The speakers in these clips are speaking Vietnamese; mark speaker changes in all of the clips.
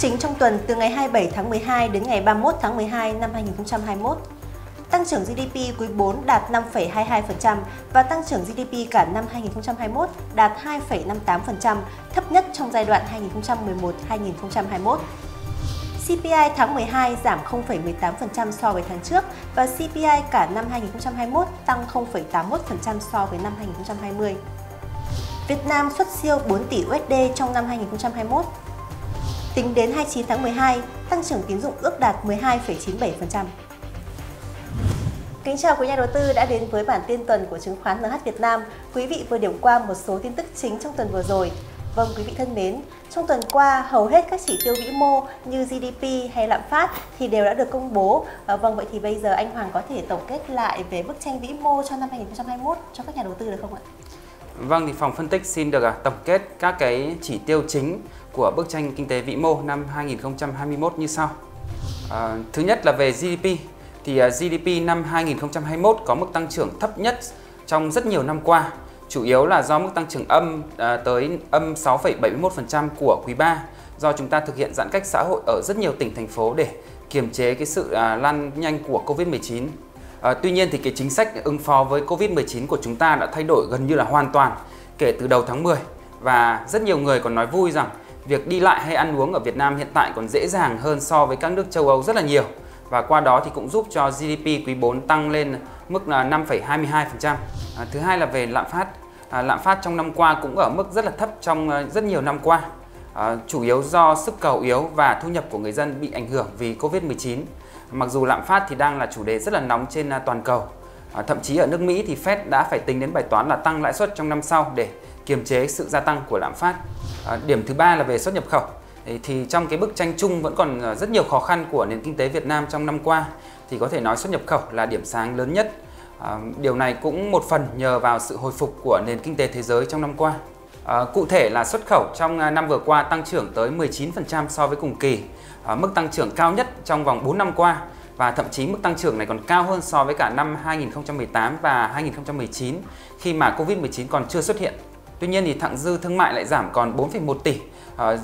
Speaker 1: chính trong tuần từ ngày 27 tháng 12 đến ngày 31 tháng 12 năm 2021. Tăng trưởng GDP quý 4 đạt 5,22% và tăng trưởng GDP cả năm 2021 đạt 2,58%, thấp nhất trong giai đoạn 2011-2021. CPI tháng 12 giảm 0,18% so với tháng trước và CPI cả năm 2021 tăng 0,81% so với năm 2020. Việt Nam xuất siêu 4 tỷ USD trong năm 2021. Tính đến 29 tháng 12, tăng trưởng tín dụng ước đạt 12,97%. Kính chào quý nhà đầu tư đã đến với bản tin tuần của chứng khoán NH Việt Nam. Quý vị vừa điểm qua một số tin tức chính trong tuần vừa rồi. Vâng, quý vị thân mến, trong tuần qua, hầu hết các chỉ tiêu vĩ mô như GDP hay lạm phát thì đều đã được công bố. Vâng, vậy thì bây giờ anh Hoàng có thể tổng kết lại về bức tranh vĩ mô cho năm 2021 cho các nhà đầu tư được không ạ?
Speaker 2: Vâng, thì phòng phân tích xin được tổng kết các cái chỉ tiêu chính của bức tranh kinh tế vĩ mô năm 2021 như sau. Thứ nhất là về GDP. Thì GDP năm 2021 có mức tăng trưởng thấp nhất trong rất nhiều năm qua, chủ yếu là do mức tăng trưởng âm tới âm 6,71% của quý 3 do chúng ta thực hiện giãn cách xã hội ở rất nhiều tỉnh thành phố để kiềm chế cái sự lan nhanh của Covid-19. Tuy nhiên thì cái chính sách ứng phó với Covid-19 của chúng ta đã thay đổi gần như là hoàn toàn kể từ đầu tháng 10 và rất nhiều người còn nói vui rằng việc đi lại hay ăn uống ở Việt Nam hiện tại còn dễ dàng hơn so với các nước châu Âu rất là nhiều. Và qua đó thì cũng giúp cho GDP quý 4 tăng lên mức là 5,22%. Thứ hai là về lạm phát. Lạm phát trong năm qua cũng ở mức rất là thấp trong rất nhiều năm qua. Chủ yếu do sức cầu yếu và thu nhập của người dân bị ảnh hưởng vì Covid-19. Mặc dù lạm phát thì đang là chủ đề rất là nóng trên toàn cầu. Thậm chí ở nước Mỹ thì Fed đã phải tính đến bài toán là tăng lãi suất trong năm sau để kiềm chế sự gia tăng của lạm phát. Điểm thứ ba là về xuất nhập khẩu. Thì trong cái bức tranh chung vẫn còn rất nhiều khó khăn của nền kinh tế Việt Nam trong năm qua thì có thể nói xuất nhập khẩu là điểm sáng lớn nhất. Điều này cũng một phần nhờ vào sự hồi phục của nền kinh tế thế giới trong năm qua. Cụ thể là xuất khẩu trong năm vừa qua tăng trưởng tới 19% so với cùng kỳ, mức tăng trưởng cao nhất trong vòng 4 năm qua và thậm chí mức tăng trưởng này còn cao hơn so với cả năm 2018 và 2019 khi mà Covid-19 còn chưa xuất hiện. Tuy nhiên thì thặng dư thương mại lại giảm còn 4,1 tỷ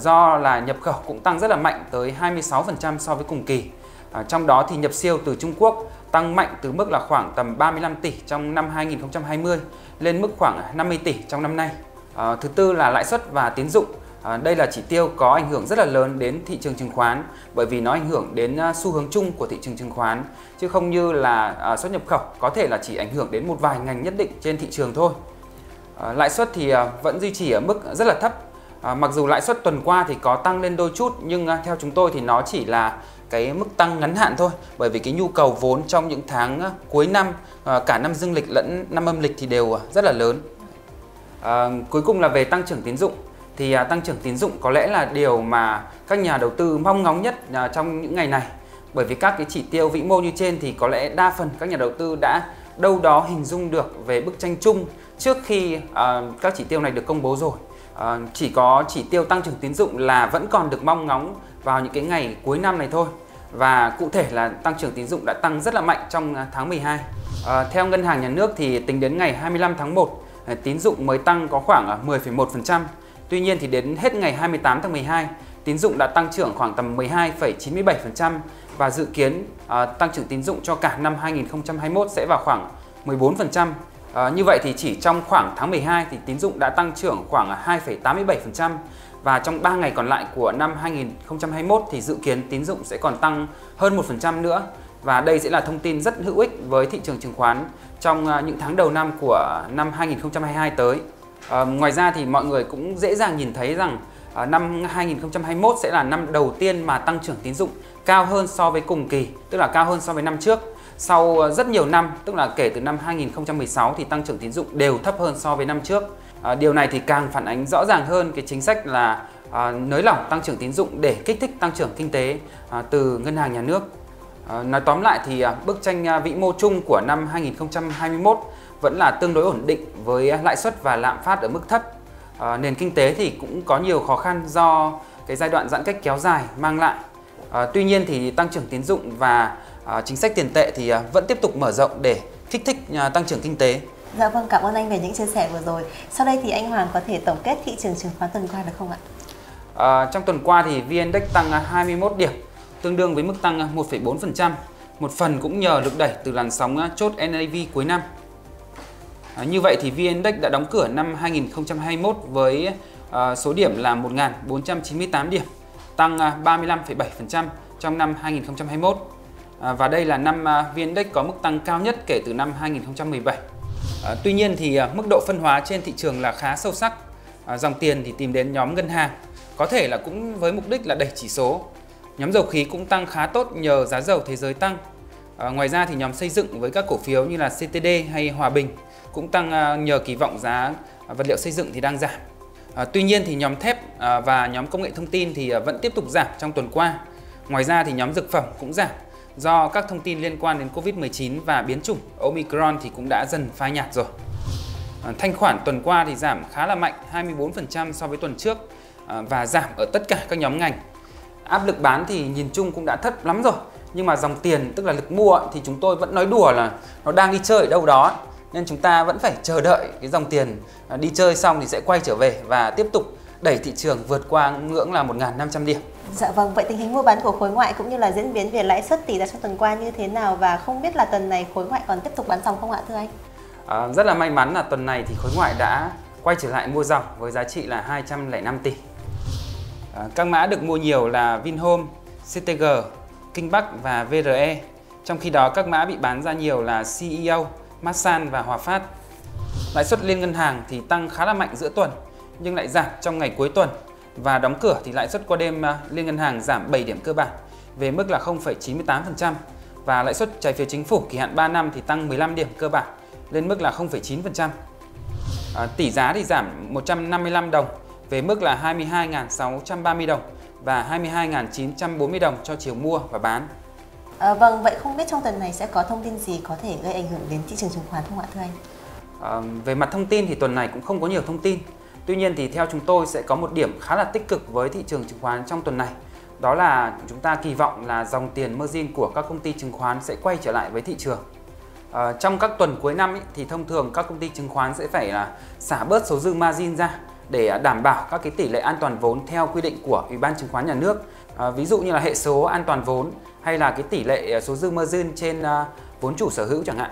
Speaker 2: do là nhập khẩu cũng tăng rất là mạnh tới 26% so với cùng kỳ. Trong đó thì nhập siêu từ Trung Quốc tăng mạnh từ mức là khoảng tầm 35 tỷ trong năm 2020 lên mức khoảng 50 tỷ trong năm nay. Thứ tư là lãi suất và tín dụng. Đây là chỉ tiêu có ảnh hưởng rất là lớn đến thị trường chứng khoán bởi vì nó ảnh hưởng đến xu hướng chung của thị trường chứng khoán chứ không như là xuất nhập khẩu có thể là chỉ ảnh hưởng đến một vài ngành nhất định trên thị trường thôi. Lãi suất thì vẫn duy trì ở mức rất là thấp. Mặc dù lãi suất tuần qua thì có tăng lên đôi chút nhưng theo chúng tôi thì nó chỉ là cái mức tăng ngắn hạn thôi bởi vì cái nhu cầu vốn trong những tháng cuối năm, cả năm dương lịch lẫn năm âm lịch thì đều rất là lớn. Cuối cùng là về tăng trưởng tín dụng. Thì tăng trưởng tín dụng có lẽ là điều mà các nhà đầu tư mong ngóng nhất trong những ngày này. Bởi vì các cái chỉ tiêu vĩ mô như trên thì có lẽ đa phần các nhà đầu tư đã đâu đó hình dung được về bức tranh chung trước khi các chỉ tiêu này được công bố rồi. Chỉ có chỉ tiêu tăng trưởng tín dụng là vẫn còn được mong ngóng vào những cái ngày cuối năm này thôi. Và cụ thể là tăng trưởng tín dụng đã tăng rất là mạnh trong tháng 12. Theo Ngân hàng Nhà nước thì tính đến ngày 25 tháng 1, tín dụng mới tăng có khoảng 10,1%. Tuy nhiên thì đến hết ngày 28 tháng 12, tín dụng đã tăng trưởng khoảng tầm 12,97% và dự kiến tăng trưởng tín dụng cho cả năm 2021 sẽ vào khoảng 14%. Như vậy thì chỉ trong khoảng tháng 12 thì tín dụng đã tăng trưởng khoảng 2,87% và trong 3 ngày còn lại của năm 2021 thì dự kiến tín dụng sẽ còn tăng hơn 1% nữa. Và đây sẽ là thông tin rất hữu ích với thị trường chứng khoán trong những tháng đầu năm của năm 2022 tới. Ngoài ra thì mọi người cũng dễ dàng nhìn thấy rằng năm 2021 sẽ là năm đầu tiên mà tăng trưởng tín dụng cao hơn so với cùng kỳ, tức là cao hơn so với năm trước. Sau rất nhiều năm, tức là kể từ năm 2016 thì tăng trưởng tín dụng đều thấp hơn so với năm trước. Điều này thì càng phản ánh rõ ràng hơn cái chính sách là nới lỏng tăng trưởng tín dụng để kích thích tăng trưởng kinh tế từ Ngân hàng Nhà nước. Nói tóm lại thì bức tranh vĩ mô chung của năm 2021 vẫn là tương đối ổn định với lãi suất và lạm phát ở mức thấp. Nền kinh tế thì cũng có nhiều khó khăn do cái giai đoạn giãn cách kéo dài mang lại. Tuy nhiên thì tăng trưởng tín dụng và chính sách tiền tệ thì vẫn tiếp tục mở rộng để kích thích tăng trưởng kinh tế.
Speaker 1: Dạ vâng, cảm ơn anh về những chia sẻ vừa rồi. Sau đây thì anh Hoàng có thể tổng kết thị trường chứng khoán tuần qua được không ạ?
Speaker 2: Trong tuần qua thì VN Index tăng 21 điểm, tương đương với mức tăng 1,4%. Một phần cũng nhờ lực đẩy từ làn sóng chốt NAV cuối năm. Như vậy thì VN Index đã đóng cửa năm 2021 với số điểm là 1.498 điểm, tăng 35,7% trong năm 2021. Và đây là năm VN Index có mức tăng cao nhất kể từ năm 2017. Tuy nhiên thì mức độ phân hóa trên thị trường là khá sâu sắc. Dòng tiền thì tìm đến nhóm ngân hàng, có thể là cũng với mục đích là đẩy chỉ số. Nhóm dầu khí cũng tăng khá tốt nhờ giá dầu thế giới tăng. Ngoài ra thì nhóm xây dựng với các cổ phiếu như là CTD hay Hòa Bình cũng tăng nhờ kỳ vọng giá vật liệu xây dựng thì đang giảm. Tuy nhiên thì nhóm thép và nhóm công nghệ thông tin thì vẫn tiếp tục giảm trong tuần qua. Ngoài ra thì nhóm dược phẩm cũng giảm do các thông tin liên quan đến Covid-19 và biến chủng Omicron thì cũng đã dần phai nhạt rồi. Thanh khoản tuần qua thì giảm khá là mạnh, 24% so với tuần trước và giảm ở tất cả các nhóm ngành. Áp lực bán thì nhìn chung cũng đã thấp lắm rồi, nhưng mà dòng tiền tức là lực mua thì chúng tôi vẫn nói đùa là nó đang đi chơi ở đâu đó, nên chúng ta vẫn phải chờ đợi cái dòng tiền đi chơi xong thì sẽ quay trở về và tiếp tục đẩy thị trường vượt qua ngưỡng là 1.500 điểm.
Speaker 1: Dạ vâng, vậy tình hình mua bán của khối ngoại cũng như là diễn biến về lãi suất tỷ giá trong tuần qua như thế nào, và không biết là tuần này khối ngoại còn tiếp tục bán dòng không ạ thưa anh?
Speaker 2: Rất là may mắn là tuần này thì khối ngoại đã quay trở lại mua dòng với giá trị là 205 tỷ. Các mã được mua nhiều là Vinhome, CTG, Kinh Bắc và VRE. Trong khi đó các mã bị bán ra nhiều là CEO, Masan và Hòa Phát. Lãi suất liên ngân hàng thì tăng khá là mạnh giữa tuần nhưng lại giảm trong ngày cuối tuần, và đóng cửa thì lãi suất qua đêm liên ngân hàng giảm 7 điểm cơ bản về mức là 0,98%, và lãi suất trái phiếu chính phủ kỳ hạn 3 năm thì tăng 15 điểm cơ bản lên mức là 0,9%. Tỷ giá thì giảm 155 đồng về mức là 22.630 đồng và 22.940 đồng cho chiều mua và bán.
Speaker 1: Vâng, vậy không biết trong tuần này sẽ có thông tin gì có thể gây ảnh hưởng đến thị trường chứng khoán không ạ thưa anh?
Speaker 2: Về mặt thông tin thì tuần này cũng không có nhiều thông tin. Tuy nhiên thì theo chúng tôi sẽ có một điểm khá là tích cực với thị trường chứng khoán trong tuần này. Đó là chúng ta kỳ vọng là dòng tiền margin của các công ty chứng khoán sẽ quay trở lại với thị trường. Trong các tuần cuối năm thì thông thường các công ty chứng khoán sẽ phải xả bớt số dư margin ra để đảm bảo các cái tỷ lệ an toàn vốn theo quy định của Ủy ban Chứng khoán Nhà nước. Ví dụ như là hệ số an toàn vốn hay là cái tỷ lệ số dư margin trên vốn chủ sở hữu chẳng hạn.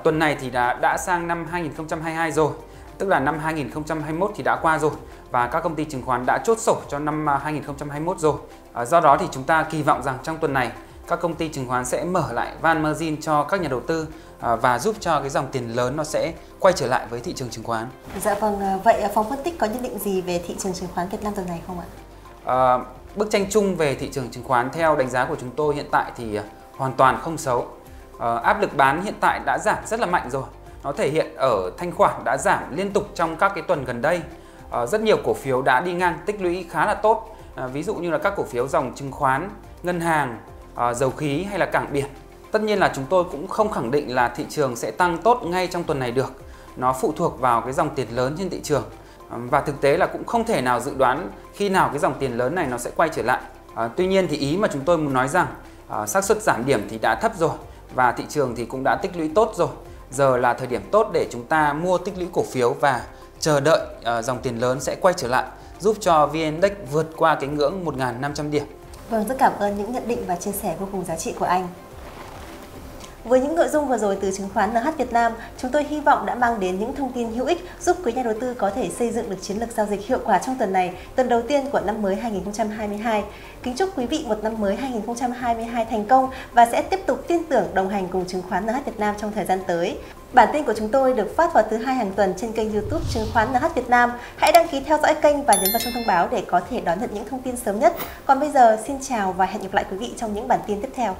Speaker 2: Tuần này thì đã sang năm 2022 rồi, tức là năm 2021 thì đã qua rồi và các công ty chứng khoán đã chốt sổ cho năm 2021 rồi. Do đó thì chúng ta kỳ vọng rằng trong tuần này các công ty chứng khoán sẽ mở lại van margin cho các nhà đầu tư và giúp cho cái dòng tiền lớn nó sẽ quay trở lại với thị trường chứng khoán.
Speaker 1: Dạ vâng, vậy phòng phân tích có nhận định gì về thị trường chứng khoán Việt Nam tuần này không ạ?
Speaker 2: Bức tranh chung về thị trường chứng khoán theo đánh giá của chúng tôi hiện tại thì hoàn toàn không xấu. Áp lực bán hiện tại đã giảm rất là mạnh rồi. Nó thể hiện ở thanh khoản đã giảm liên tục trong các cái tuần gần đây. Rất nhiều cổ phiếu đã đi ngang tích lũy khá là tốt. Ví dụ như là các cổ phiếu dòng chứng khoán, ngân hàng, dầu khí hay là cảng biển. Tất nhiên là chúng tôi cũng không khẳng định là thị trường sẽ tăng tốt ngay trong tuần này được. Nó phụ thuộc vào cái dòng tiền lớn trên thị trường. Và thực tế là cũng không thể nào dự đoán khi nào cái dòng tiền lớn này nó sẽ quay trở lại. Tuy nhiên thì ý mà chúng tôi muốn nói rằng xác suất giảm điểm thì đã thấp rồi và thị trường thì cũng đã tích lũy tốt rồi. Giờ là thời điểm tốt để chúng ta mua tích lũy cổ phiếu và chờ đợi dòng tiền lớn sẽ quay trở lại, giúp cho VN Index vượt qua cái ngưỡng 1.500 điểm.
Speaker 1: Vâng, rất cảm ơn những nhận định và chia sẻ vô cùng giá trị của anh. Với những nội dung vừa rồi từ chứng khoán NH Việt Nam, chúng tôi hy vọng đã mang đến những thông tin hữu ích giúp quý nhà đầu tư có thể xây dựng được chiến lược giao dịch hiệu quả trong tuần này, tuần đầu tiên của năm mới 2022. Kính chúc quý vị một năm mới 2022 thành công và sẽ tiếp tục tin tưởng đồng hành cùng chứng khoán NH Việt Nam trong thời gian tới. Bản tin của chúng tôi được phát vào thứ Hai hàng tuần trên kênh YouTube chứng khoán NH Việt Nam. Hãy đăng ký theo dõi kênh và nhấn vào chuông thông báo để có thể đón nhận những thông tin sớm nhất. Còn bây giờ, xin chào và hẹn gặp lại quý vị trong những bản tin tiếp theo.